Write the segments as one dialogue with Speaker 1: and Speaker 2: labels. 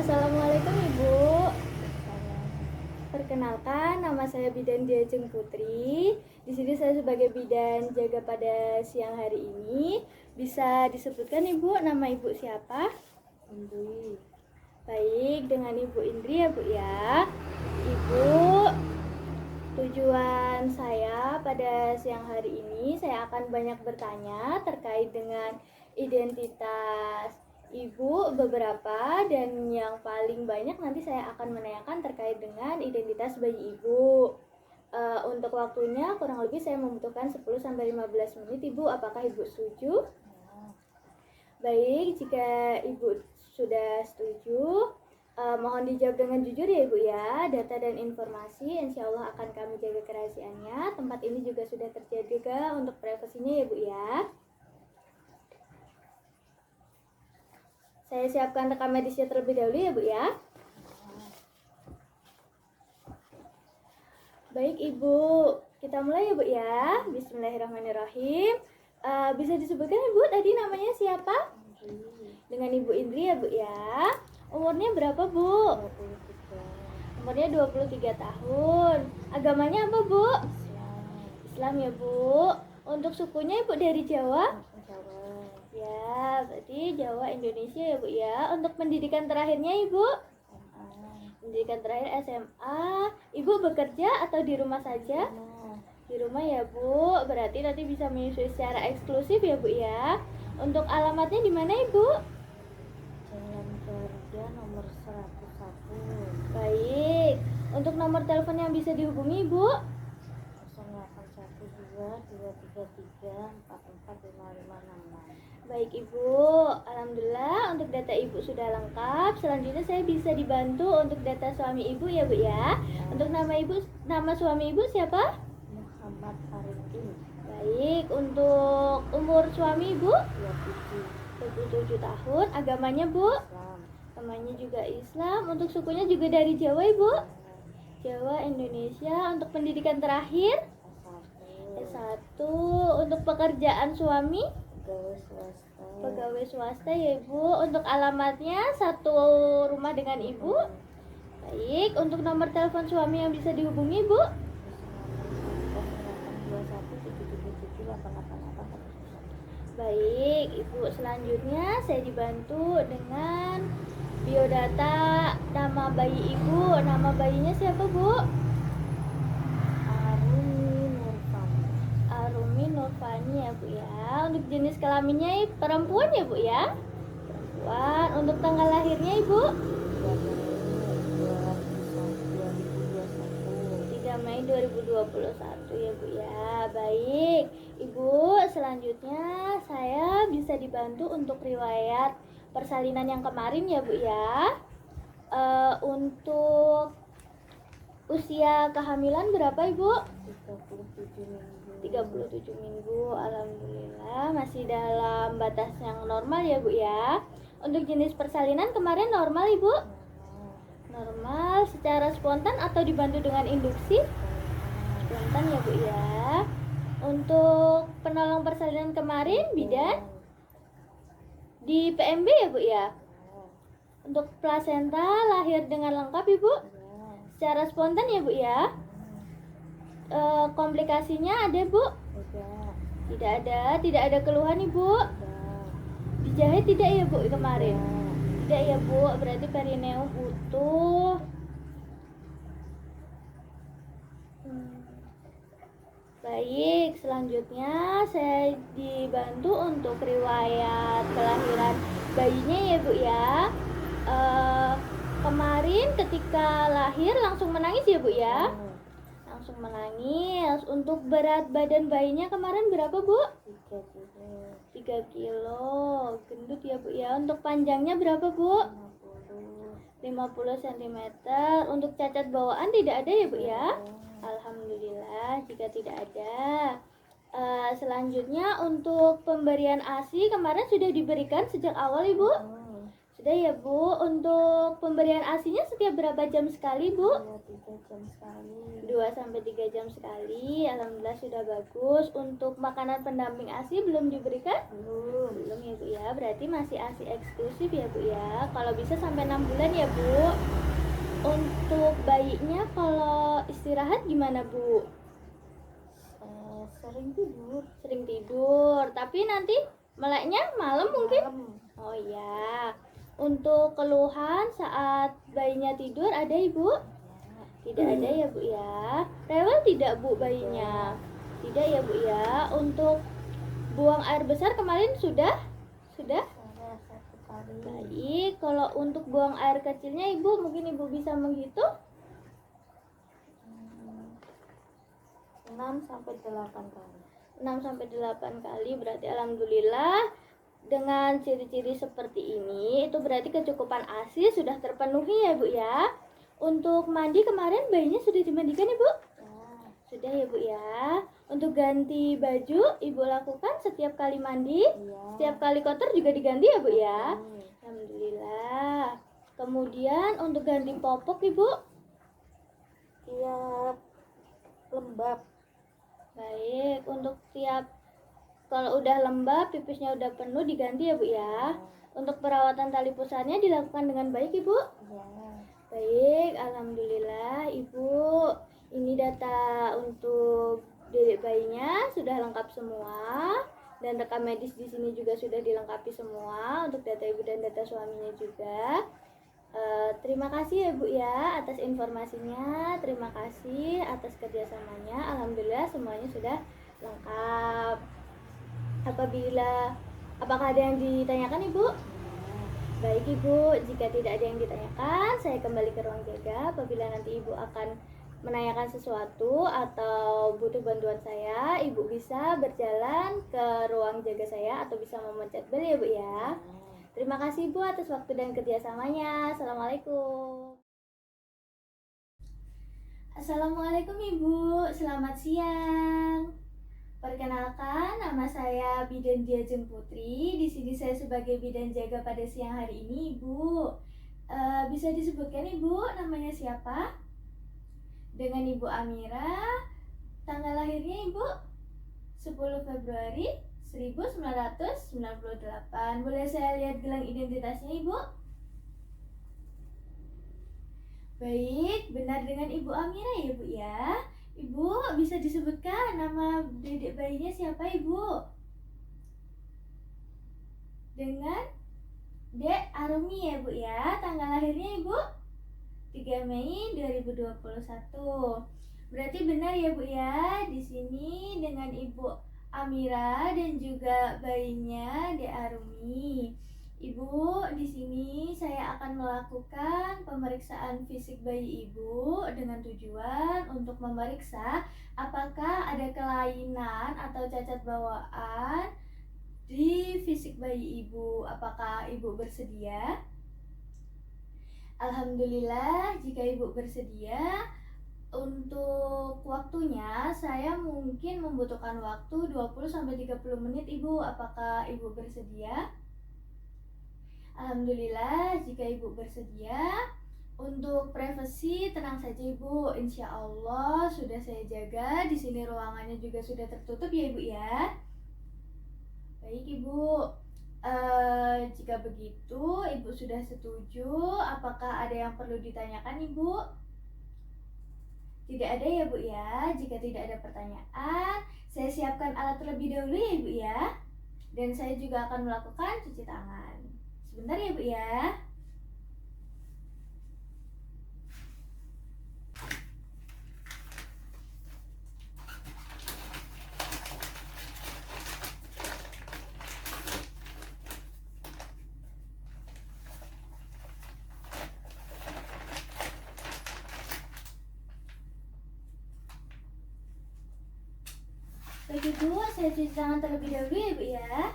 Speaker 1: Assalamualaikum Ibu. Perkenalkan, nama saya Bidan Diajeng Putri. Di sini saya sebagai bidan jaga pada siang hari ini. Bisa disebutkan Ibu, nama Ibu siapa?
Speaker 2: Indri.
Speaker 1: Baik, dengan Ibu Indri ya Bu ya. Ibu, tujuan saya pada siang hari ini, saya akan banyak bertanya terkait dengan identitas Ibu beberapa, dan yang paling banyak nanti saya akan menanyakan terkait dengan identitas bayi Ibu. Untuk waktunya kurang lebih saya membutuhkan 10-15 menit Ibu. Apakah Ibu setuju? Baik, jika Ibu sudah setuju, mohon dijawab dengan jujur ya Ibu ya. Data dan informasi insya Allah akan kami jaga kerahasiaannya. Tempat ini juga sudah terjaga untuk privasinya ya Bu ya. Saya siapkan rekam medisnya terlebih dahulu ya Bu ya. Baik Ibu, kita mulai ya Bu ya. Bismillahirrahmanirrahim. Bisa disebutkan Ibu tadi namanya siapa? Dengan Ibu Indri ya Bu ya. Umurnya berapa Bu?
Speaker 2: 23.
Speaker 1: Umurnya 23 tahun. Agamanya apa Bu? Islam ya Bu. Untuk sukunya Ibu dari Jawa?
Speaker 2: Jawa.
Speaker 1: Ya, berarti Jawa Indonesia ya Bu ya. Untuk pendidikan terakhirnya Ibu? Pendidikan terakhir SMA. Ibu bekerja atau di rumah saja? Di rumah ya Bu. Berarti nanti bisa menyusui secara eksklusif ya Bu ya. Untuk alamatnya di mana Ibu?
Speaker 2: Jalan Garuda nomor 101.
Speaker 1: Baik. Untuk nomor telepon yang bisa dihubungi Ibu?
Speaker 2: 0812-233-445566.
Speaker 1: Baik Ibu, alhamdulillah untuk data Ibu sudah lengkap. Selanjutnya saya bisa dibantu untuk data suami Ibu ya Bu ya. Untuk nama suami Ibu siapa?
Speaker 2: Muhammad Arifin.
Speaker 1: Baik, untuk umur suami Ibu?
Speaker 2: 27.
Speaker 1: 27 tahun. Agamanya Bu?
Speaker 2: Islam.
Speaker 1: Agamanya juga Islam. Untuk sukunya juga dari Jawa Ibu? Jawa Indonesia. Untuk pendidikan terakhir?
Speaker 2: S1.
Speaker 1: S1. Untuk pekerjaan suami?
Speaker 2: Pegawai swasta.
Speaker 1: Pegawai swasta ya Ibu. Untuk alamatnya satu rumah dengan Ibu. Baik, untuk nomor telepon suami yang bisa dihubungi Ibu?
Speaker 2: 0821-777-888.
Speaker 1: Baik Ibu, selanjutnya saya dibantu dengan biodata nama bayi Ibu. Nama bayinya siapa Bu? Arumi Nurfani ya Bu ya. Untuk jenis kelaminnya perempuan ya Bu ya. Perempuan. Untuk tanggal lahirnya Ibu? 3 Mei 2021 ya Bu ya. Baik Ibu, selanjutnya saya bisa dibantu untuk riwayat persalinan yang kemarin ya Bu ya. Untuk usia kehamilan berapa Ibu? 37 minggu. Alhamdulillah masih dalam batas yang normal ya Bu ya. Untuk jenis persalinan kemarin normal Ibu? Normal. Secara spontan atau dibantu dengan induksi? Spontan ya Bu ya. Untuk penolong persalinan kemarin bidan di PMB ya Bu ya. Untuk plasenta lahir dengan lengkap Ibu? Secara spontan ya Bu ya. Komplikasinya ada Bu? Tidak ada keluhan Ibu? Dijahit tidak ya Bu kemarin? Tidak ya Bu, berarti perineum utuh. Baik, selanjutnya saya dibantu untuk riwayat kelahiran bayinya ya Bu ya. Kemarin ketika lahir langsung menangis ya Bu ya? Langsung menangis. Untuk berat badan bayinya kemarin berapa Bu? 3 kilo. Gendut ya Bu ya. Untuk panjangnya berapa Bu? 50 cm. Untuk cacat bawaan tidak ada ya Bu ya? Alhamdulillah jika tidak ada. Selanjutnya untuk pemberian ASI kemarin sudah diberikan sejak awal Ibu? Sudah ya Bu. Untuk pemberian ASI-nya setiap berapa jam sekali Bu?
Speaker 2: 2-3 jam sekali.
Speaker 1: 2-3 jam sekali. Alhamdulillah sudah bagus. Untuk makanan pendamping ASI belum diberikan? Belum ya Bu ya. Berarti masih ASI eksklusif ya Bu ya. Kalau bisa sampai 6 bulan ya Bu. Untuk bayinya kalau istirahat gimana Bu?
Speaker 2: Sering tidur.
Speaker 1: Sering tidur. Tapi nanti meleknya malam mungkin?
Speaker 2: Malam.
Speaker 1: Oh iya. Untuk keluhan saat bayinya tidur ada Ibu?
Speaker 2: Ya.
Speaker 1: Tidak ada ya Bu ya. Rewel tidak Bu bayinya? Tidak ya Bu ya. Untuk buang air besar kemarin sudah? Sudah?
Speaker 2: Saya 1 kali.
Speaker 1: Baik. Kalau untuk buang air kecilnya Ibu mungkin Ibu bisa menghitung?
Speaker 2: 6-8 kali.
Speaker 1: 6-8 kali. Berarti alhamdulillah dengan ciri-ciri seperti ini itu berarti kecukupan ASI sudah terpenuhi ya Bu ya. Untuk mandi kemarin bayinya sudah dimandikan Ibu?
Speaker 2: Ya.
Speaker 1: Sudah ya Bu ya. Untuk ganti baju Ibu lakukan setiap kali mandi?
Speaker 2: Iya.
Speaker 1: Setiap kali kotor juga diganti ya Bu ya?
Speaker 2: Ini.
Speaker 1: Alhamdulillah. Kemudian untuk ganti popok Ibu?
Speaker 2: Tiap lembab.
Speaker 1: Baik, untuk tiap kalau udah lembab, pipisnya udah penuh diganti ya Bu ya. Untuk perawatan tali pusarnya dilakukan dengan baik Ibu?
Speaker 2: Ya.
Speaker 1: Baik, alhamdulillah Ibu. Ini data untuk dedek bayinya sudah lengkap semua dan rekam medis di sini juga sudah dilengkapi semua untuk data Ibu dan data suaminya juga. Terima kasih ya Bu ya atas informasinya. Terima kasih atas kerjasamanya. Alhamdulillah semuanya sudah lengkap. Apakah ada yang ditanyakan Ibu? Baik Ibu, jika tidak ada yang ditanyakan, saya kembali ke ruang jaga. Apabila nanti Ibu akan menanyakan sesuatu atau butuh bantuan saya, Ibu bisa berjalan ke ruang jaga saya atau bisa memencet bel ya Bu ya. Terima kasih Bu atas waktu dan kerjasamanya. Assalamualaikum. Assalamualaikum Ibu, selamat siang. Perkenalkan, nama saya Bidan Diajeng Putri. Di sini saya sebagai bidan jaga pada siang hari ini, Ibu. Bisa disebutkan Ibu namanya siapa? Dengan Ibu Amira. Tanggal lahirnya Ibu 10 Februari 1998. Boleh saya lihat gelang identitasnya Ibu? Baik, benar dengan Ibu Amira ya Bu ya. Ibu bisa disebutkan nama dedek bayinya siapa Ibu? Dengan Dek Arumi ya Bu ya. Tanggal lahirnya Ibu 3 Mei 2021. Berarti benar ya Bu ya. Di sini dengan Ibu Amira dan juga bayinya Dek Arumi. Ibu, di sini saya akan melakukan pemeriksaan fisik bayi Ibu dengan tujuan untuk memeriksa apakah ada kelainan atau cacat bawaan di fisik bayi Ibu. Apakah Ibu bersedia? Alhamdulillah, jika Ibu bersedia, untuk waktunya saya mungkin membutuhkan waktu 20-30 menit Ibu. Apakah Ibu bersedia? Alhamdulillah, jika Ibu bersedia, untuk privasi tenang saja Ibu. Insya Allah sudah saya jaga. Di sini ruangannya juga sudah tertutup ya Ibu ya. Baik Ibu. Jika begitu, Ibu sudah setuju. Apakah ada yang perlu ditanyakan Ibu? Tidak ada ya Bu ya. Jika tidak ada pertanyaan, saya siapkan alat terlebih dahulu ya Ibu ya. Dan saya juga akan melakukan cuci tangan. Sebentar ya Bu ya. Begitu, saya cuci tangan terlebih dahulu ya Bu ya.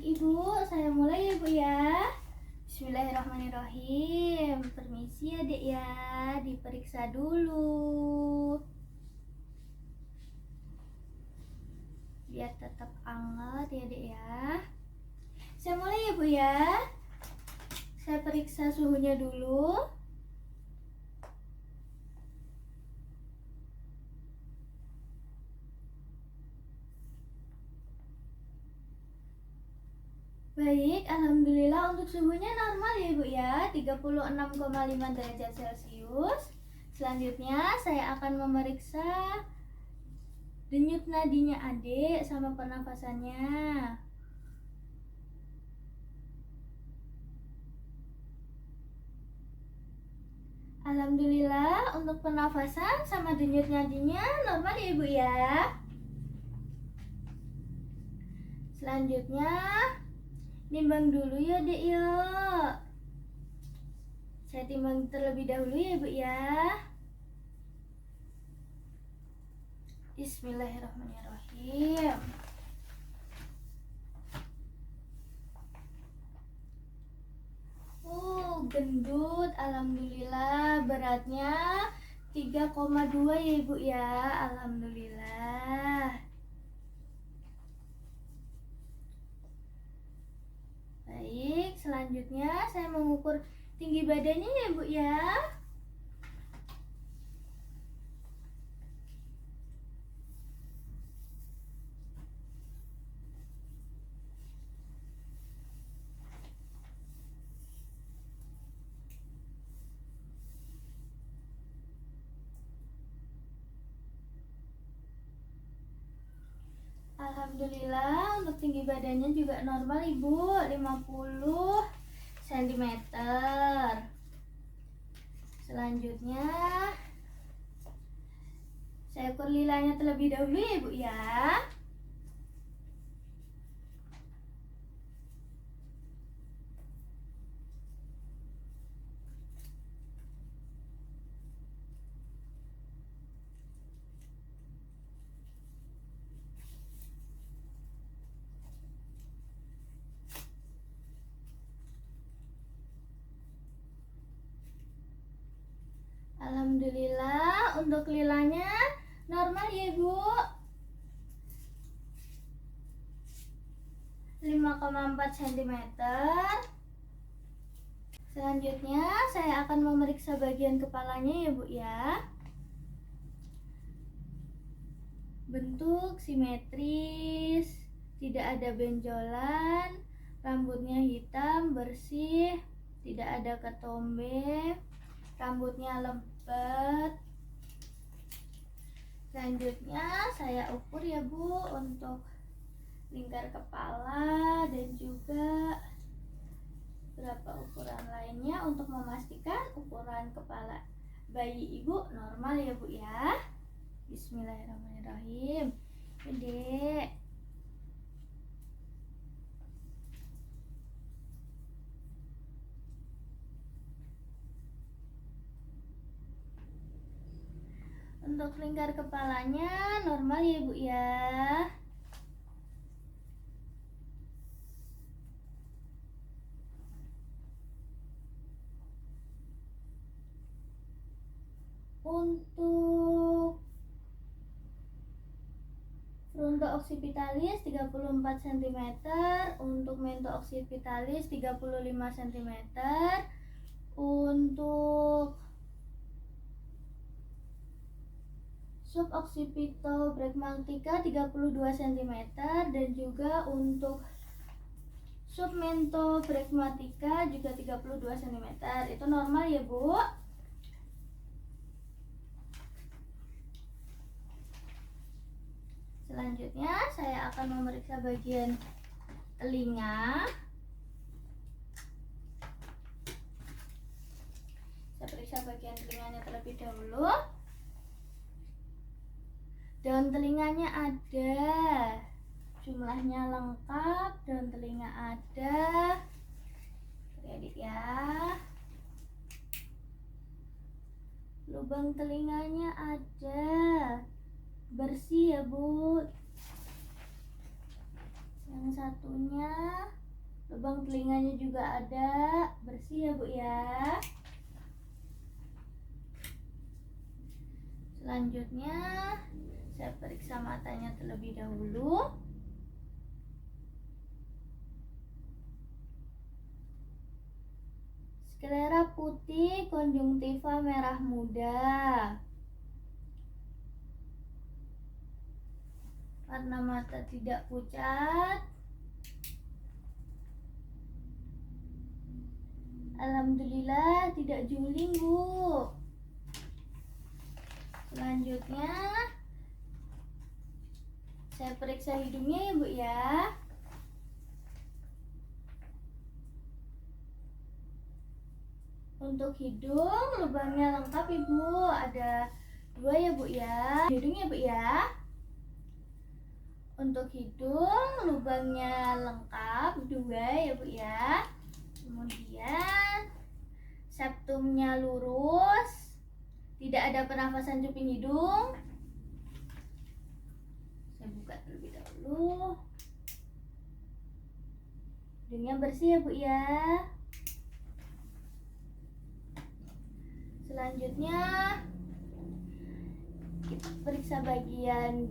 Speaker 1: Ibu, saya mulai ya Bu ya. Bismillahirrahmanirrahim. Permisi ya Dek ya, diperiksa dulu. Biar tetap anget ya Dek ya. Saya mulai ya Bu ya. Saya periksa suhunya dulu. Baik, alhamdulillah untuk suhunya normal ya Bu ya, 36,5 derajat Celcius. Selanjutnya saya akan memeriksa denyut nadinya Adik sama pernafasannya. Alhamdulillah untuk pernafasan sama denyut nadinya normal ya Bu ya. Selanjutnya nimbang dulu ya Dek yuk. Saya timbang terlebih dahulu ya Bu ya. Bismillahirrahmanirrahim. Gendut, alhamdulillah. Beratnya 3,2 ya Ibu ya. Alhamdulillah. Baik, selanjutnya saya mengukur tinggi badannya ya Bu ya. Alhamdulillah untuk tinggi badannya juga normal Ibu, 50 cm. Selanjutnya saya ukur lilanya terlebih dahulu ya Ibu ya. Alhamdulillah untuk lilanya normal ya Bu, 5,4 cm. Selanjutnya saya akan memeriksa bagian kepalanya ya Bu ya. Bentuk simetris, tidak ada benjolan, rambutnya hitam bersih, tidak ada ketombe, rambutnya lebat. Selanjutnya saya ukur ya Bu untuk lingkar kepala dan juga beberapa ukuran lainnya untuk memastikan ukuran kepala bayi Ibu normal ya Bu ya. Bismillahirrahmanirrahim. Dek. Untuk lingkar kepalanya normal ya Bu ya. Untuk fronto occipitalis 34 cm, untuk mento occipitalis 35 cm, untuk suboccipitobregmatica 32 cm, dan juga untuk submentobregmatica juga 32 cm. Itu normal ya Bu. Selanjutnya saya akan memeriksa bagian telinga. Saya periksa bagian telinganya terlebih dahulu. Daun telinganya ada, jumlahnya lengkap, daun telinga ada. Adik ya. Lubang telinganya ada, bersih ya Bu. Yang satunya lubang telinganya juga ada, bersih ya Bu ya. Selanjutnya saya periksa matanya terlebih dahulu. Sklera putih, konjungtiva merah muda. Warna mata tidak pucat. Alhamdulillah tidak juling Bu. Selanjutnya saya periksa hidungnya ya Bu ya. Untuk hidung lubangnya lengkap Ibu, ada 2 ya Bu ya. Hidungnya Bu ya. Untuk hidung lubangnya lengkap 2 ya Bu ya. Kemudian septumnya lurus, tidak ada pernafasan cuping hidung. Saya buka terlebih dahulu. Hidungnya bersih ya Bu ya. Selanjutnya kita periksa bagian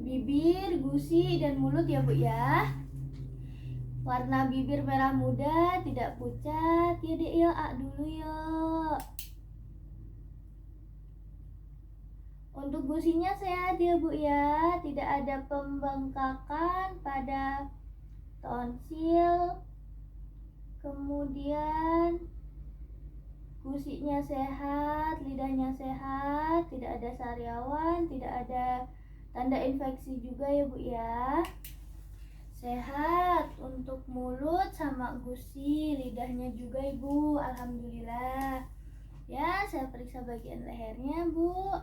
Speaker 1: bibir, gusi, dan mulut ya Bu ya. Warna bibir merah muda, tidak pucat. Ya Dek ya, dulu yuk. Untuk gusinya sehat ya Bu ya, tidak ada pembengkakan pada tonsil. Kemudian gusinya sehat, lidahnya sehat, tidak ada sariawan, tidak ada tanda infeksi juga ya Bu ya. Sehat untuk mulut sama gusi, lidahnya juga Ibu, alhamdulillah. Ya, saya periksa bagian lehernya Bu.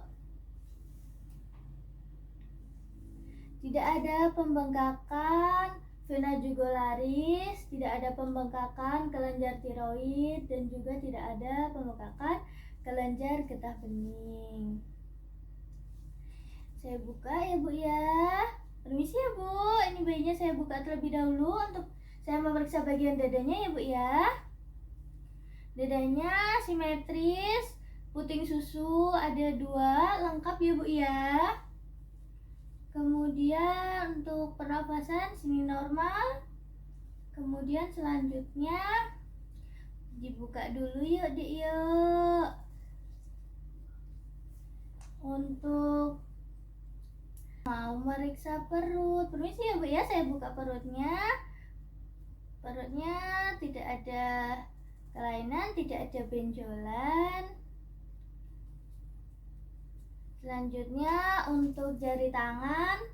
Speaker 1: Tidak ada pembengkakan vena jugularis, tidak ada pembengkakan kelenjar tiroid, dan juga tidak ada pembengkakan kelenjar getah bening. Saya buka ya Bu ya. Permisi ya Bu, ini bayinya saya buka terlebih dahulu untuk saya memeriksa bagian dadanya ya Bu ya. Dadanya simetris, puting susu ada 2, lengkap ya Bu ya. Kemudian untuk pernafasan sini normal. Kemudian selanjutnya dibuka dulu yuk Dek yuk. Untuk mau meriksa perut, permisi ya Bu ya, saya buka perutnya. Perutnya tidak ada kelainan, tidak ada benjolan. Selanjutnya untuk jari tangan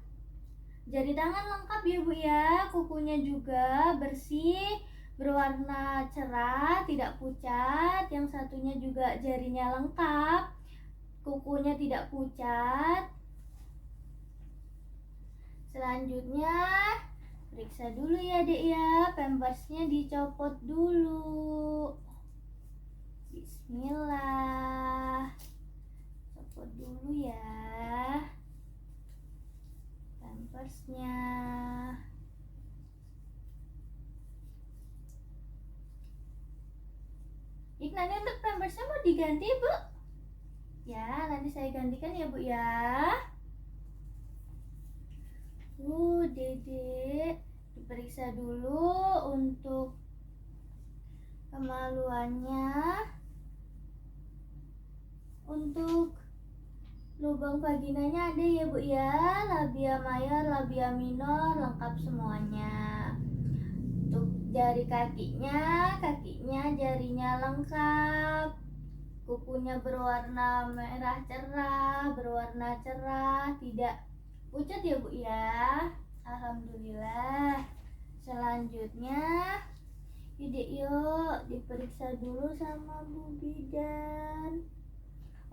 Speaker 1: lengkap ya Bu ya, kukunya juga bersih, berwarna cerah, tidak pucat. Yang satunya juga jarinya lengkap, kukunya tidak pucat. Selanjutnya periksa dulu ya Dek ya, pampersnya dicopot dulu. Bismillah. Copot dulu ya pampersnya. Nanti untuk pampersnya mau diganti Bu? Ya, nanti saya gantikan ya Bu ya. Dedek diperiksa dulu untuk kemaluannya. Untuk lubang vaginanya ada ya Bu ya, labia mayor, labia minor, lengkap semuanya. Untuk jari kakinya jarinya lengkap, kukunya berwarna merah cerah, berwarna cerah, tidak pucat ya Bu ya, alhamdulillah. Selanjutnya yuk diperiksa dulu sama Bu Bidan.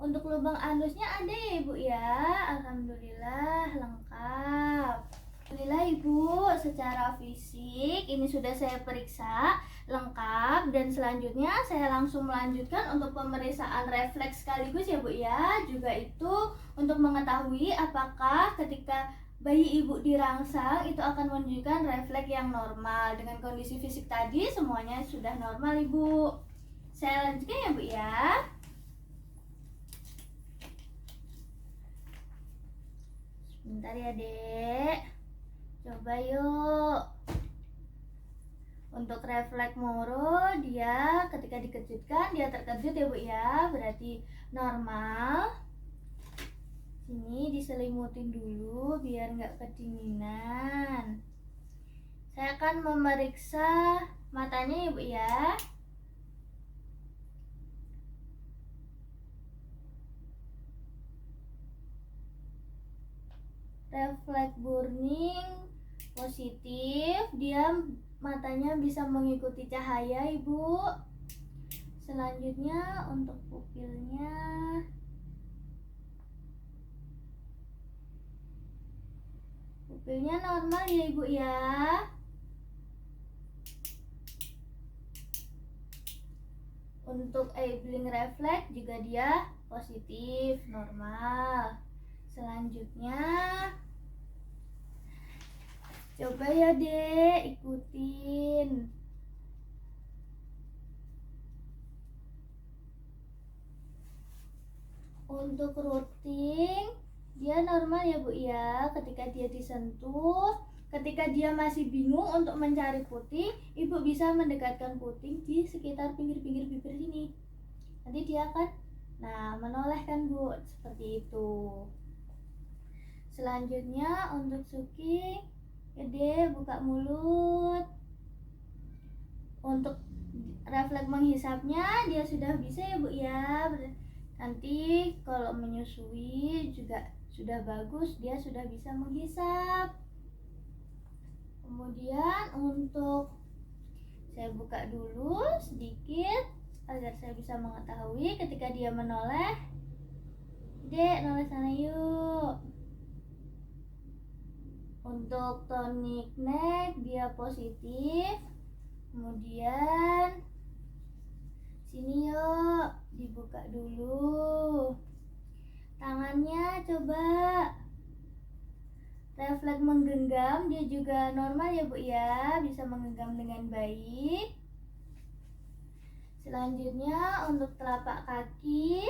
Speaker 1: Untuk lubang anusnya ada ya Ibu ya, alhamdulillah lengkap. Alhamdulillah Ibu, secara fisik ini sudah saya periksa lengkap, dan selanjutnya saya langsung melanjutkan untuk pemeriksaan refleks sekaligus ya Bu ya. Juga itu untuk mengetahui apakah ketika bayi ibu dirangsang itu akan menunjukkan refleks yang normal. Dengan kondisi fisik tadi semuanya sudah normal ibu. Saya lanjutkan ya bu ya. Sebentar ya dek. Coba yuk. Untuk refleks Moro, dia ketika dikejutkan dia terkejut ya bu ya, berarti normal. Ini diselimutin dulu biar nggak kedinginan. Saya akan memeriksa matanya ya bu ya. Refleks burning positif, dia matanya bisa mengikuti cahaya ibu. Selanjutnya untuk pupilnya, pupilnya normal ya ibu ya. Untuk Aibling refleks juga dia positif, normal. Selanjutnya coba ya dek, ikutin. Untuk routing dia normal ya bu ya, ketika dia disentuh. Ketika dia masih bingung untuk mencari puting, ibu bisa mendekatkan puting di sekitar pinggir-pinggir bibir sini. Nanti dia akan menoleh kan bu, seperti itu. Selanjutnya untuk Suki, Ede buka mulut. Untuk refleks menghisapnya dia sudah bisa ya bu ya. Nanti kalau menyusui juga sudah bagus, dia sudah bisa menghisap. Kemudian untuk saya buka dulu sedikit agar saya bisa mengetahui ketika dia menoleh. Dek, noleh sana yuk. Untuk tonic neck dia positif. Kemudian sini yuk, dibuka dulu. Tangannya coba. Refleks menggenggam dia juga normal ya bu ya, bisa menggenggam dengan baik. Selanjutnya untuk telapak kaki,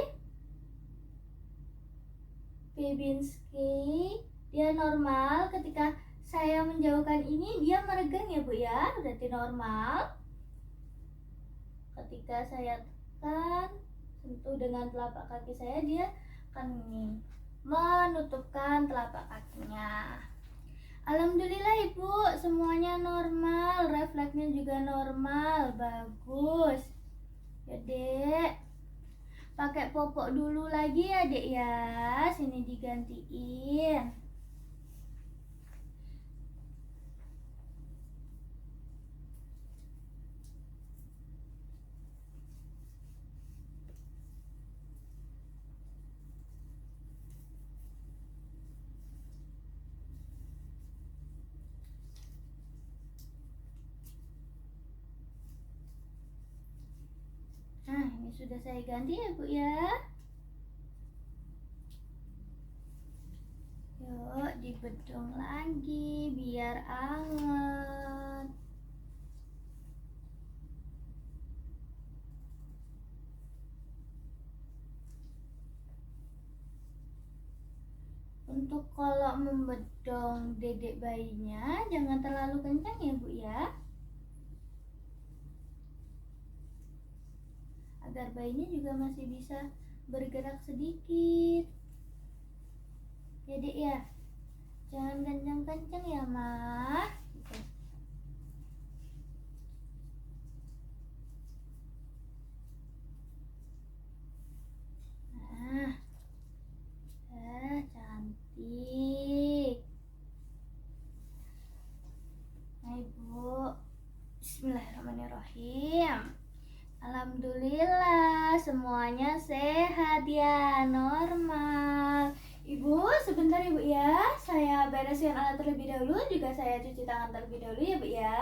Speaker 1: Babinski dia normal. Ketika saya menjauhkan ini dia meregang ya bu ya, berarti normal. Ketika saya tekan, sentuh dengan telapak kaki saya, dia akan menutupkan telapak kakinya. Alhamdulillah ibu, semuanya normal, refleksnya juga normal, bagus ya dek. Pakai popok dulu lagi ya dek ya, sini digantiin. Nah, ini sudah saya ganti ya bu ya. Yuk dibedong lagi biar anget. Untuk kalau membedong dedek bayinya jangan terlalu kencang ya bu ya, agar bayinya juga masih bisa bergerak sedikit ya dek ya. Jangan kencang-kencang ya mah gitu. Cantik. Nah ibu, bismillahirrahmanirrahim. Alhamdulillah semuanya sehat ya, normal. Ibu sebentar ibu ya, saya beresin alat terlebih dahulu, juga saya cuci tangan terlebih dahulu ya bu ya.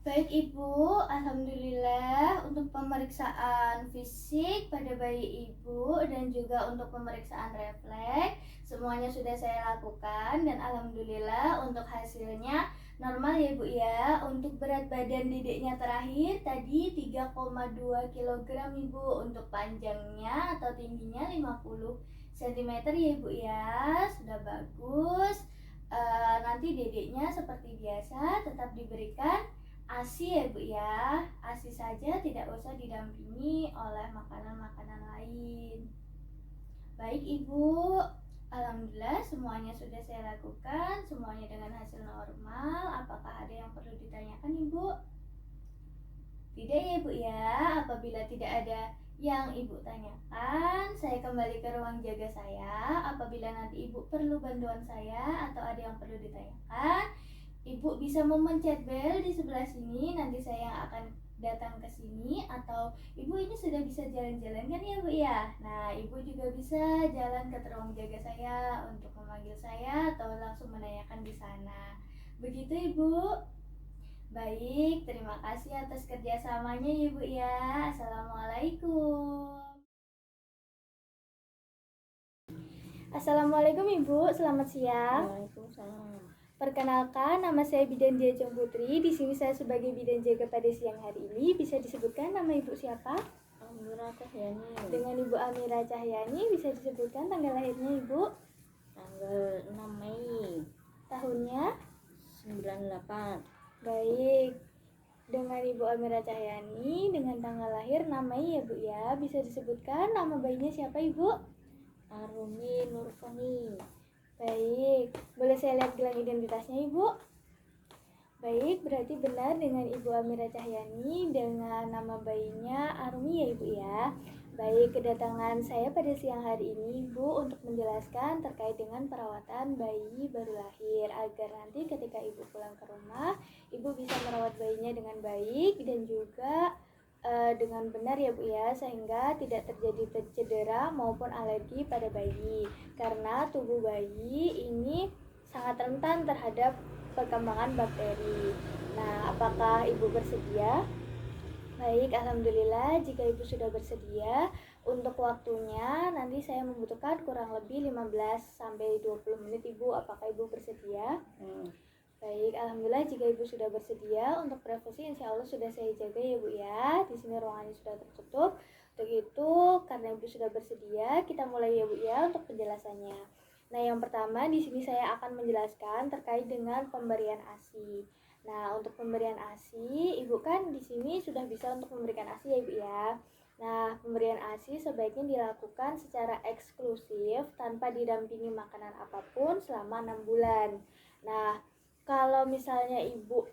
Speaker 1: Baik Ibu, Alhamdulillah untuk pemeriksaan fisik pada bayi Ibu dan juga untuk pemeriksaan refleks semuanya sudah saya lakukan dan Alhamdulillah untuk hasilnya normal ya Bu ya. Untuk berat badan dedeknya terakhir tadi 3,2 kg Ibu, untuk panjangnya atau tingginya 50 cm ya Ibu ya, sudah bagus. Nanti dedeknya seperti biasa tetap diberikan ASI ya Bu ya, ASI saja, tidak usah didampingi oleh makanan-makanan lain. Baik Ibu, Alhamdulillah semuanya sudah saya lakukan, semuanya dengan hasil normal. Apakah ada yang perlu ditanyakan Ibu? Tidak ya Bu ya, apabila tidak ada yang Ibu tanyakan, saya kembali ke ruang jaga saya. Apabila nanti Ibu perlu bantuan saya atau ada yang perlu ditanyakan, Ibu bisa memencet bel di sebelah sini, nanti saya yang akan datang ke sini. Atau Ibu ini sudah bisa jalan-jalan kan ya Bu ya. Nah Ibu juga bisa jalan ke ruang jaga saya untuk memanggil saya atau langsung menanyakan di sana. Begitu Ibu. Baik, terima kasih atas kerjasamanya ya Bu ya. Assalamualaikum. Assalamualaikum Ibu, selamat siang.
Speaker 2: Waalaikumsalam.
Speaker 1: Perkenalkan, nama saya Bidan Jejong Putri. Di sini saya sebagai bidan jaga pada siang hari ini. Bisa disebutkan nama Ibu siapa?
Speaker 2: Amira Cahyani.
Speaker 1: Dengan Ibu Amira Cahyani, bisa disebutkan tanggal lahirnya Ibu?
Speaker 2: Tanggal 6 Mei
Speaker 1: Tahunnya?
Speaker 2: 98.
Speaker 1: Baik. Dengan Ibu Amira Cahyani, dengan tanggal lahir 6 Mei ya Bu ya. Bisa disebutkan nama bayinya siapa Ibu?
Speaker 2: Arumi Nurfani.
Speaker 1: Baik. Boleh saya lihat gelang identitasnya Ibu? Baik, berarti benar dengan Ibu Amira Cahyani dengan nama bayinya Arumi ya Ibu ya. Baik, kedatangan saya pada siang hari ini Ibu untuk menjelaskan terkait dengan perawatan bayi baru lahir, agar nanti ketika Ibu pulang ke rumah, Ibu bisa merawat bayinya dengan baik dan juga dengan benar ya Bu ya, sehingga tidak terjadi cedera maupun alergi pada bayi, karena tubuh bayi ini sangat rentan terhadap perkembangan bakteri. Nah, apakah Ibu bersedia? Baik, Alhamdulillah jika Ibu sudah bersedia. Untuk waktunya nanti saya membutuhkan kurang lebih 15 sampai 20 menit Ibu. Apakah Ibu bersedia? Baik, Alhamdulillah jika Ibu sudah bersedia. Untuk privasi insya Allah sudah saya jaga ya Bu ya. Di sini ruangannya sudah tertutup. Untuk itu, karena Ibu sudah bersedia, kita mulai ya Bu ya untuk penjelasannya. Nah, yang pertama di sini saya akan menjelaskan terkait dengan pemberian ASI. Nah, untuk pemberian ASI, Ibu kan di sini sudah bisa untuk memberikan ASI ya Ibu ya. Nah, pemberian ASI sebaiknya dilakukan secara eksklusif tanpa didampingi makanan apapun selama 6 bulan. Nah, kalau misalnya Ibu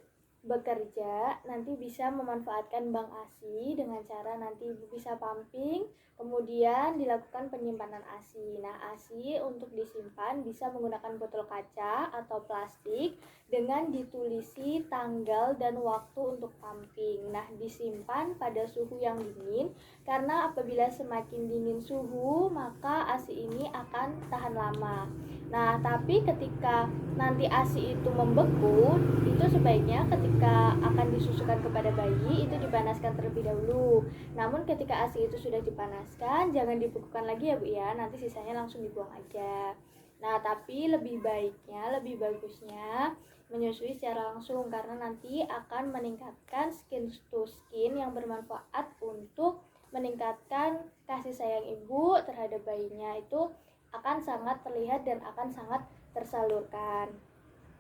Speaker 1: bekerja, nanti bisa memanfaatkan bank ASI dengan cara nanti Ibu bisa pumping, kemudian dilakukan penyimpanan ASI. Nah, ASI untuk disimpan bisa menggunakan botol kaca atau plastik dengan ditulisi tanggal dan waktu untuk pumping. Nah, disimpan pada suhu yang dingin, karena apabila semakin dingin suhu, maka ASI ini akan tahan lama. Nah, tapi ketika nanti ASI itu membeku, itu sebaiknya ketika akan disusukan kepada bayi itu dipanaskan terlebih dahulu. Namun ketika ASI itu sudah dipanaskan, jangan dibekukan lagi ya Bu ya, nanti sisanya langsung dibuang aja. Nah, tapi lebih baiknya, lebih bagusnya menyusui secara langsung, karena nanti akan meningkatkan skin to skin yang bermanfaat untuk meningkatkan kasih sayang ibu terhadap bayinya, itu akan sangat terlihat dan akan sangat tersalurkan.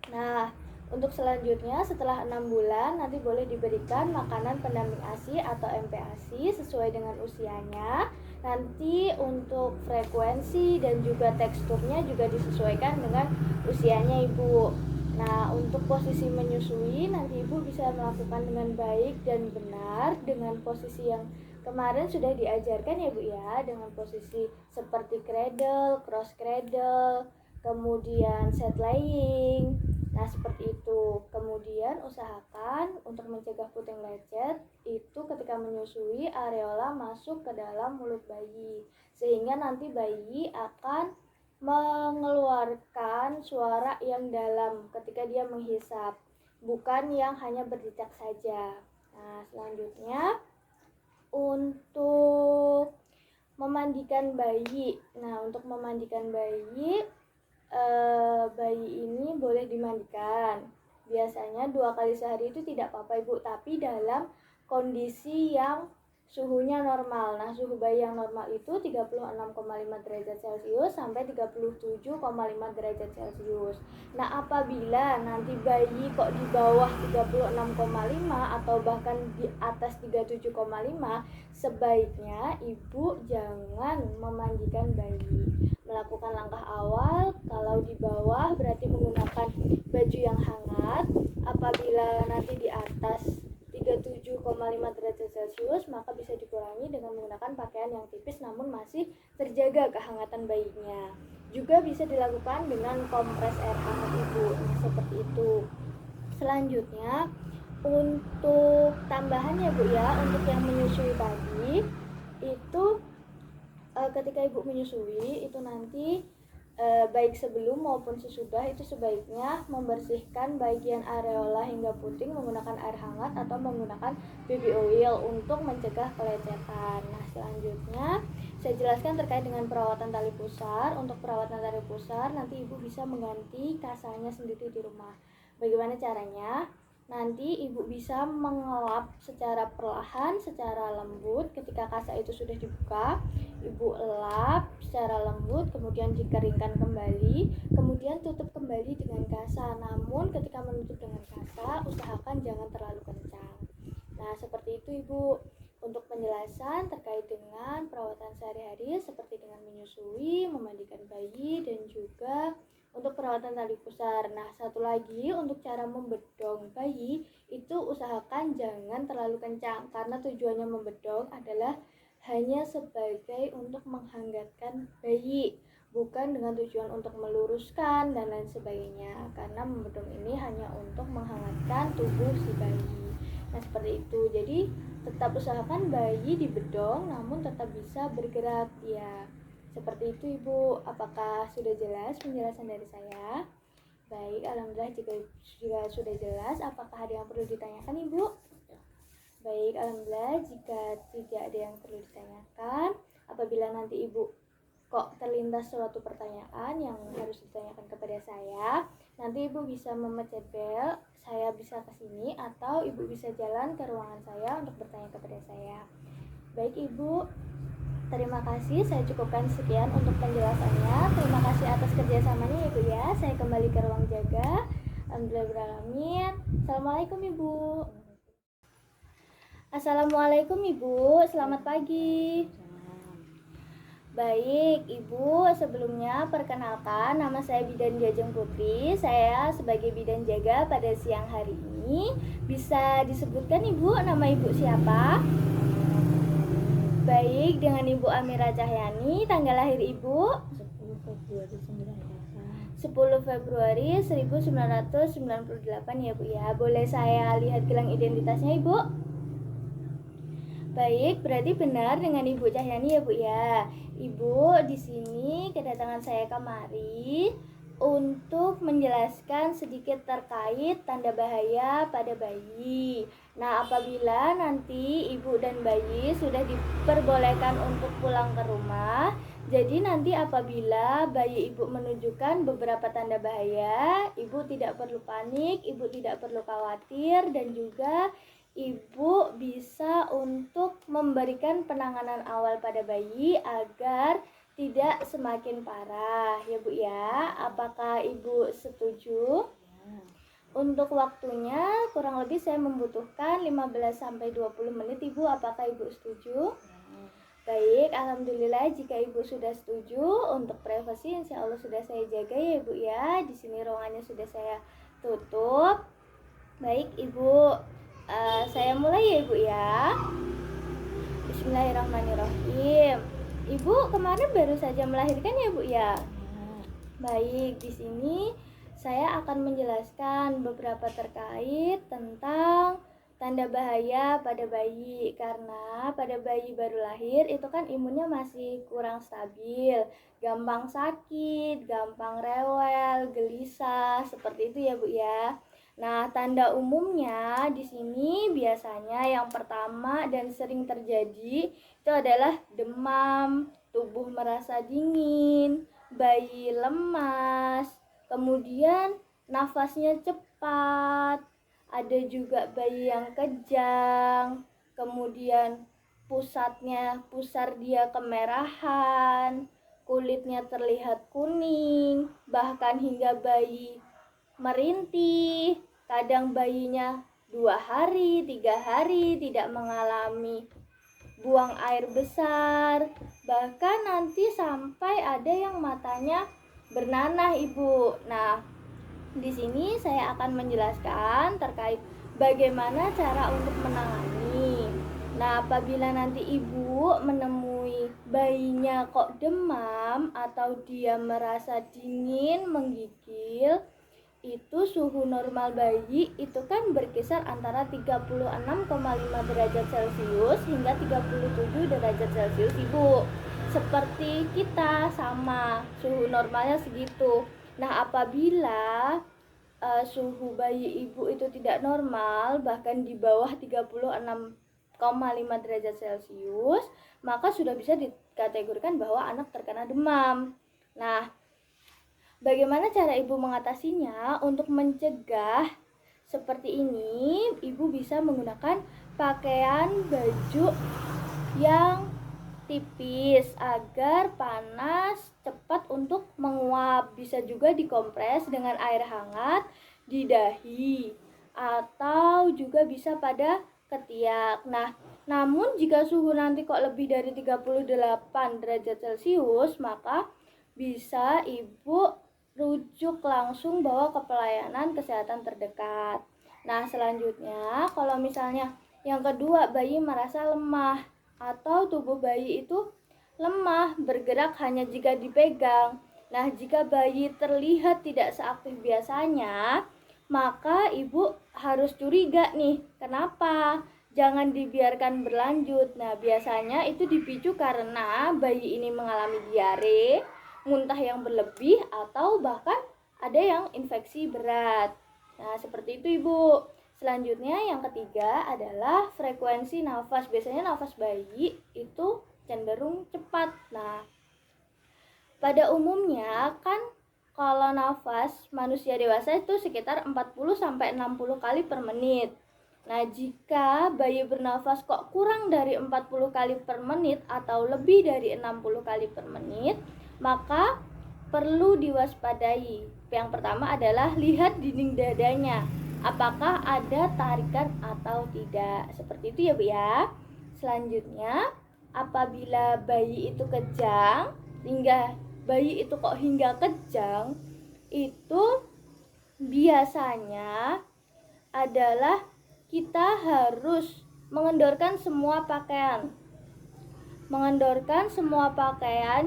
Speaker 1: Nah, untuk selanjutnya setelah 6 bulan nanti boleh diberikan makanan pendamping ASI atau MPASI sesuai dengan usianya. Nanti untuk frekuensi dan juga teksturnya juga disesuaikan dengan usianya Ibu. Nah, untuk posisi menyusui nanti Ibu bisa melakukan dengan baik dan benar dengan posisi yang kemarin sudah diajarkan ya Bu ya, dengan posisi seperti cradle, cross cradle, kemudian set laying. Nah, seperti itu. Kemudian usahakan untuk mencegah puting lecet itu ketika menyusui areola masuk ke dalam mulut bayi, sehingga nanti bayi akan mengeluarkan suara yang dalam ketika dia menghisap. bukan yang hanya berdecak saja. Nah, selanjutnya untuk memandikan bayi. Nah, untuk memandikan bayi, bayi ini boleh dimandikan. Biasanya 2 kali sehari itu tidak apa-apa Ibu, tapi dalam kondisi yang suhunya normal. Nah, suhu bayi yang normal itu 36,5 derajat Celcius sampai 37,5 derajat Celcius. Nah, apabila nanti bayi kok di bawah 36,5 atau bahkan di atas 37,5, sebaiknya ibu jangan memandikan bayi. Melakukan langkah awal, kalau di bawah berarti menggunakan baju yang hangat. Apabila nanti di atas 37,5 derajat Celcius, maka bisa dikurangi dengan menggunakan pakaian yang tipis namun masih terjaga kehangatan bayinya. Juga bisa dilakukan dengan kompres air hangat Ibu. Nah, seperti itu. Selanjutnya, untuk tambahannya Bu ya, untuk yang menyusui tadi itu ketika Ibu menyusui itu nanti baik sebelum maupun sesudah itu sebaiknya membersihkan bagian areola hingga puting menggunakan air hangat atau menggunakan baby oil untuk mencegah kelecetan. Nah, selanjutnya saya jelaskan terkait dengan perawatan tali pusar. Untuk perawatan tali pusar nanti Ibu bisa mengganti kasanya sendiri di rumah. Bagaimana caranya? Nanti Ibu bisa mengelap secara perlahan, secara lembut. Ketika kasa itu sudah dibuka, Ibu elap secara lembut, kemudian dikeringkan kembali, kemudian tutup kembali dengan kasa. Namun ketika menutup dengan kasa, usahakan jangan terlalu kencang. Nah, seperti itu Ibu untuk penjelasan terkait dengan perawatan sehari-hari seperti dengan menyusui, memandikan bayi, dan juga untuk perawatan tali pusar. Nah, satu lagi untuk cara membedong bayi itu usahakan jangan terlalu kencang karena tujuannya membedong adalah hanya sebagai untuk menghangatkan bayi, bukan dengan tujuan untuk meluruskan dan lain sebagainya. Karena membedong ini hanya untuk menghangatkan tubuh si bayi. Nah, seperti itu. Jadi tetap usahakan bayi dibedong namun tetap bisa bergerak dia. Seperti itu Ibu. Apakah sudah jelas penjelasan dari saya? Baik, alhamdulillah jika sudah jelas. Apakah ada yang perlu ditanyakan Ibu? Baik, alhamdulillah jika tidak ada yang perlu ditanyakan. Apabila nanti Ibu kok terlintas suatu pertanyaan yang harus ditanyakan kepada saya, nanti Ibu bisa memencet bel, saya bisa ke sini atau Ibu bisa jalan ke ruangan saya untuk bertanya kepada saya. Baik Ibu, terima kasih, saya cukupkan sekian untuk penjelasannya. Terima kasih atas kerjasamanya ya Ibu ya. Saya kembali ke ruang jaga. Alhamdulillahirrahmanirrahim. Assalamualaikum Ibu. Assalamualaikum Ibu, selamat pagi. Baik Ibu, sebelumnya perkenalkan nama saya Bidan Jajeng Putri. Saya sebagai bidan jaga pada siang hari ini. Bisa disebutkan Ibu nama Ibu siapa? Baik, dengan Ibu Amira Cahyani. Tanggal lahir Ibu 10 Februari 1998 ya Bu ya. Boleh saya lihat gelang identitasnya Ibu? Baik, berarti benar dengan Ibu Cahyani ya Bu ya. Ibu, di sini kedatangan saya kemari untuk menjelaskan sedikit terkait tanda bahaya pada bayi. Nah, apabila nanti ibu dan bayi sudah diperbolehkan untuk pulang ke rumah, jadi nanti apabila bayi ibu menunjukkan beberapa tanda bahaya, ibu tidak perlu panik, ibu tidak perlu khawatir, dan juga Ibu bisa untuk memberikan penanganan awal pada bayi agar tidak semakin parah ya Bu ya. Apakah Ibu setuju? Untuk waktunya kurang lebih saya membutuhkan 15-20 menit Ibu. Apakah Ibu setuju? Baik, alhamdulillah jika Ibu sudah setuju. Untuk privasi insya Allah sudah saya jaga ya Bu ya. Di sini ruangannya sudah saya tutup. Baik Ibu, saya mulai ya Ibu ya. Bismillahirrahmanirrahim. Ibu kemarin baru saja melahirkan ya Bu ya. Baik, di sini saya akan menjelaskan beberapa terkait tentang tanda bahaya pada bayi. Karena pada bayi baru lahir itu kan imunnya masih kurang stabil, gampang sakit, gampang rewel, gelisah, seperti itu ya Bu ya. Nah, tanda umumnya di sini biasanya yang pertama dan sering terjadi itu adalah demam, tubuh merasa dingin, bayi lemas, kemudian nafasnya cepat, ada juga bayi yang kejang, kemudian pusar dia kemerahan, kulitnya terlihat kuning, bahkan hingga bayi merintih. Kadang bayinya 2 hari, 3 hari tidak mengalami buang air besar, bahkan nanti sampai ada yang matanya bernanah, Ibu. Nah, di sini saya akan menjelaskan terkait bagaimana cara untuk menangani. Nah, apabila nanti ibu menemui bayinya kok demam atau dia merasa dingin, menggigil, itu suhu normal bayi itu kan berkisar antara 36,5 derajat Celcius hingga 37 derajat Celcius, Ibu. Seperti kita sama, suhu normalnya segitu. Nah, apabila suhu bayi ibu itu tidak normal, bahkan di bawah 36,5 derajat Celcius, maka sudah bisa dikategorikan bahwa anak terkena demam. Nah, bagaimana cara ibu mengatasinya? Untuk mencegah seperti ini, ibu bisa menggunakan pakaian baju yang tipis agar panas cepat untuk menguap. Bisa juga dikompres dengan air hangat di dahi atau juga bisa pada ketiak. Nah, namun jika suhu nanti kok lebih dari 38 derajat Celcius, maka bisa ibu rujuk langsung bawa ke pelayanan kesehatan terdekat. Nah, selanjutnya kalau misalnya yang kedua, bayi merasa lemah atau tubuh bayi itu lemah, bergerak hanya jika dipegang. Nah, jika bayi terlihat tidak seaktif biasanya, maka ibu harus curiga nih, kenapa? Jangan dibiarkan berlanjut. Nah, biasanya itu dipicu karena bayi ini mengalami diare, muntah yang berlebih, atau bahkan ada yang infeksi berat. Nah, seperti itu, Ibu. Selanjutnya yang ketiga adalah frekuensi nafas. Biasanya nafas bayi itu cenderung cepat. Nah, pada umumnya kan kalau nafas manusia dewasa itu sekitar 40-60 kali per menit. Nah, jika bayi bernafas kok kurang dari 40 kali per menit atau lebih dari 60 kali per menit, maka perlu diwaspadai. Yang pertama adalah lihat dinding dadanya, apakah ada tarikan atau tidak. Seperti itu ya, Bu ya. Selanjutnya, apabila bayi itu kejang, itu biasanya adalah kita harus mengendorkan semua pakaian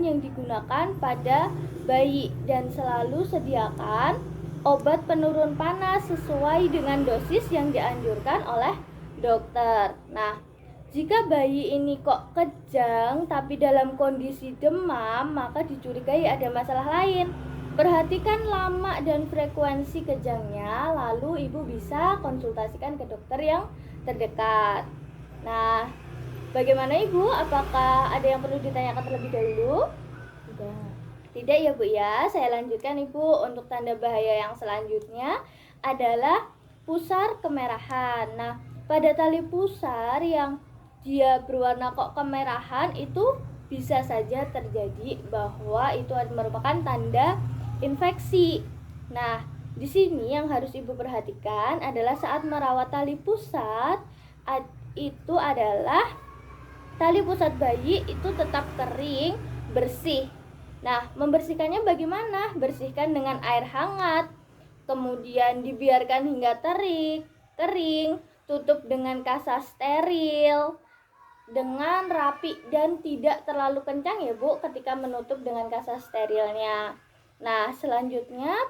Speaker 1: yang digunakan pada bayi dan selalu sediakan obat penurun panas sesuai dengan dosis yang dianjurkan oleh dokter. Nah, jika bayi ini kok kejang tapi dalam kondisi demam, maka dicurigai ada masalah lain. Perhatikan lama dan frekuensi kejangnya, lalu ibu bisa konsultasikan ke dokter yang terdekat. Nah, bagaimana Ibu? Apakah ada yang perlu ditanyakan terlebih dahulu?
Speaker 2: Tidak.
Speaker 1: Tidak ya Bu ya. Saya lanjutkan Ibu. Untuk tanda bahaya yang selanjutnya adalah pusar kemerahan. Nah, pada tali pusar yang dia berwarna kok kemerahan itu bisa saja terjadi bahwa itu merupakan tanda infeksi. Nah, di sini yang harus Ibu perhatikan adalah saat merawat tali pusat itu adalah tali pusat bayi itu tetap kering, bersih. Nah, membersihkannya bagaimana? Bersihkan dengan air hangat, kemudian dibiarkan hingga kering, tutup dengan kasa steril, dengan rapi dan tidak terlalu kencang ya Bu ketika menutup dengan kasa sterilnya. Nah, selanjutnya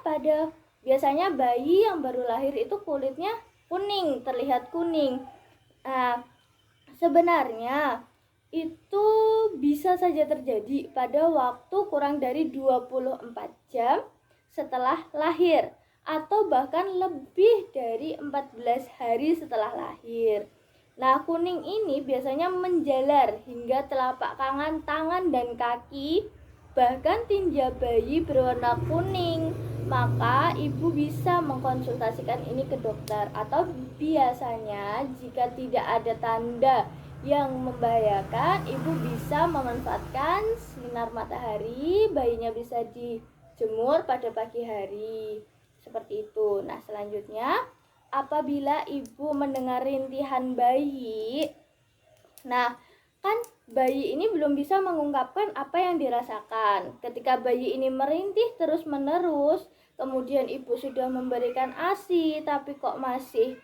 Speaker 1: biasanya bayi yang baru lahir itu kulitnya kuning, terlihat kuning. Nah, sebenarnya itu bisa saja terjadi pada waktu kurang dari 24 jam setelah lahir. atau bahkan lebih dari 14 hari setelah lahir. Nah, kuning ini biasanya menjalar hingga telapak tangan dan kaki, bahkan tinja bayi berwarna kuning. Maka ibu bisa mengkonsultasikan ini ke dokter, atau biasanya jika tidak ada tanda yang membahayakan, ibu bisa memanfaatkan sinar matahari, bayinya bisa dijemur pada pagi hari. Seperti itu. Nah, selanjutnya apabila ibu mendengar rintihan bayi, nah kan bayi ini belum bisa mengungkapkan apa yang dirasakan. Ketika bayi ini merintih terus menerus, kemudian ibu sudah memberikan ASI tapi kok masih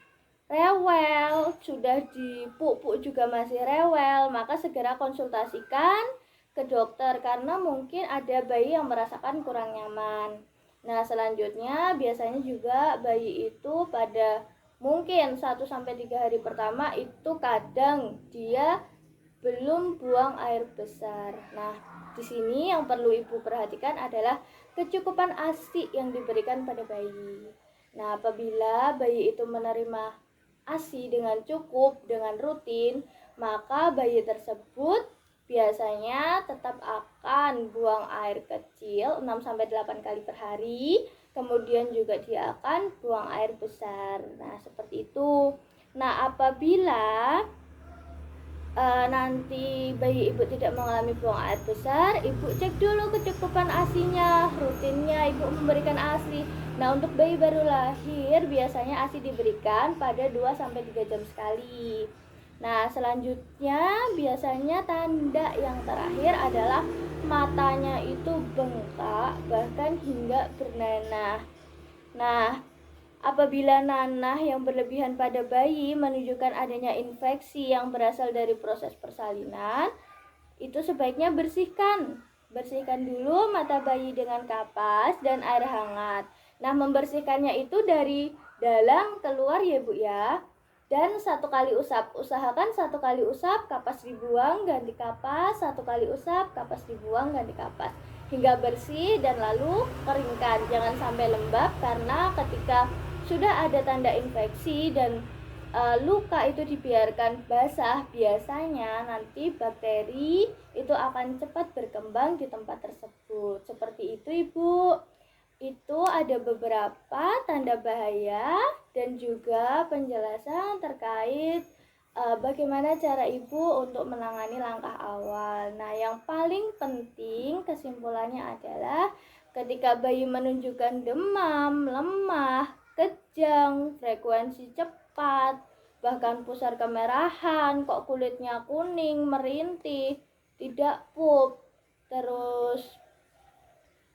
Speaker 1: rewel, sudah dipupuk juga masih rewel, maka segera konsultasikan ke dokter karena mungkin ada bayi yang merasakan kurang nyaman. Nah, selanjutnya biasanya juga bayi itu pada mungkin 1-3 hari pertama itu kadang dia belum buang air besar. Nah, di sini yang perlu ibu perhatikan adalah kecukupan ASI yang diberikan pada bayi. Nah, apabila bayi itu menerima ASI dengan cukup, dengan rutin, maka bayi tersebut biasanya tetap akan buang air kecil 6-8 kali per hari, kemudian juga dia akan buang air besar. Nah, seperti itu. Nah, apabila nanti bayi ibu tidak mengalami buang air besar, ibu cek dulu kecukupan ASI-nya, rutinnya ibu memberikan ASI. Nah, untuk bayi baru lahir biasanya ASI diberikan pada 2-3 jam sekali. Nah, selanjutnya biasanya tanda yang terakhir adalah matanya itu bengkak bahkan hingga bernanah. Nah, apabila nanah yang berlebihan pada bayi menunjukkan adanya infeksi yang berasal dari proses persalinan, itu sebaiknya bersihkan. Bersihkan dulu mata bayi dengan kapas dan air hangat. Nah, membersihkannya itu dari dalam keluar ya Bu ya. Dan 1 kali usap, usahakan 1 kali usap, kapas dibuang, ganti kapas, 1 kali usap, kapas dibuang, ganti kapas, hingga bersih dan lalu keringkan. Jangan sampai lembab karena ketika sudah ada tanda infeksi dan luka itu dibiarkan basah, biasanya nanti bakteri itu akan cepat berkembang di tempat tersebut. Seperti itu Ibu. Itu ada beberapa tanda bahaya dan juga penjelasan terkait bagaimana cara ibu untuk menangani langkah awal. Nah, yang paling penting kesimpulannya adalah ketika bayi menunjukkan demam, lemah, kejang, frekuensi cepat, bahkan pusar kemerahan, kok kulitnya kuning, merintih, tidak pup, terus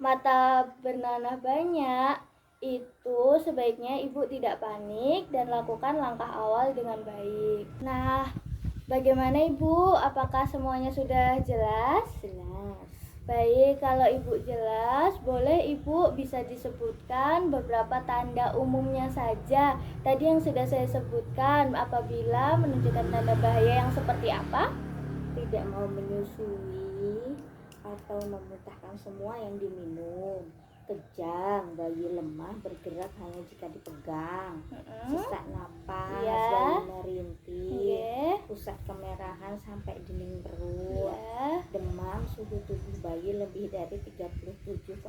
Speaker 1: mata bernanah banyak, itu sebaiknya ibu tidak panik dan lakukan langkah awal dengan baik. Nah, bagaimana ibu? Apakah semuanya sudah jelas?
Speaker 2: Jelas.
Speaker 1: Baik, kalau ibu jelas, boleh ibu bisa disebutkan beberapa tanda umumnya saja. Tadi yang sudah saya sebutkan, apabila menunjukkan tanda bahaya yang seperti apa?
Speaker 2: Tidak mau menyusui atau memuntahkan semua yang diminum, kejang, bayi lemah bergerak hanya jika dipegang, sesak napas, bayi merintih, pusat kemerahan sampai dinding perut, demam, suhu tubuh bayi lebih dari 37,5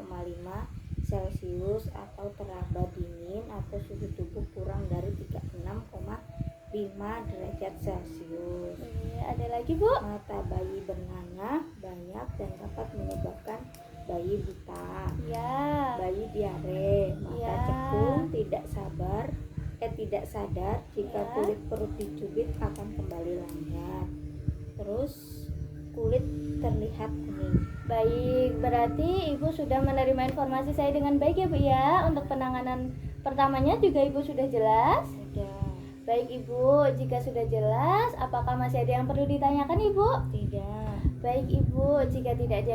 Speaker 2: Celcius atau teraba dingin atau suhu tubuh kurang dari 36,5 derajat Celcius.
Speaker 1: Ada lagi Bu?
Speaker 2: Mata bayi bernanah banyak dan dapat menyebabkan bayi buta. Bayi diare, mata cekung, tidak sadar jika kulit perut dicubit akan kembali lancar. Terus kulit terlihat kuning.
Speaker 1: Baik, berarti ibu sudah menerima informasi saya dengan baik ya Bu ya. Untuk penanganan pertamanya juga ibu sudah jelas?
Speaker 2: Sudah.
Speaker 1: Baik Ibu, jika sudah jelas, apakah masih ada yang perlu ditanyakan Ibu?
Speaker 2: Tidak.
Speaker 1: Baik Ibu, jika tidak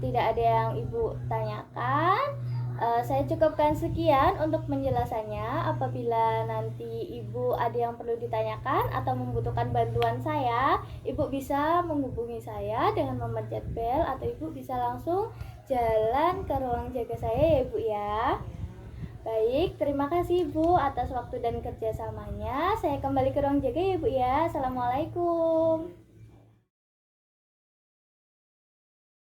Speaker 1: ada yang Ibu tanyakan, saya cukupkan sekian untuk penjelasannya. Apabila nanti Ibu ada yang perlu ditanyakan atau membutuhkan bantuan saya, Ibu bisa menghubungi saya dengan memencet bel, atau Ibu bisa langsung jalan ke ruang jaga saya ya Ibu ya. Baik, terima kasih Bu atas waktu dan kerjasamanya. Saya kembali ke ruang jaga ya Bu ya. Assalamualaikum.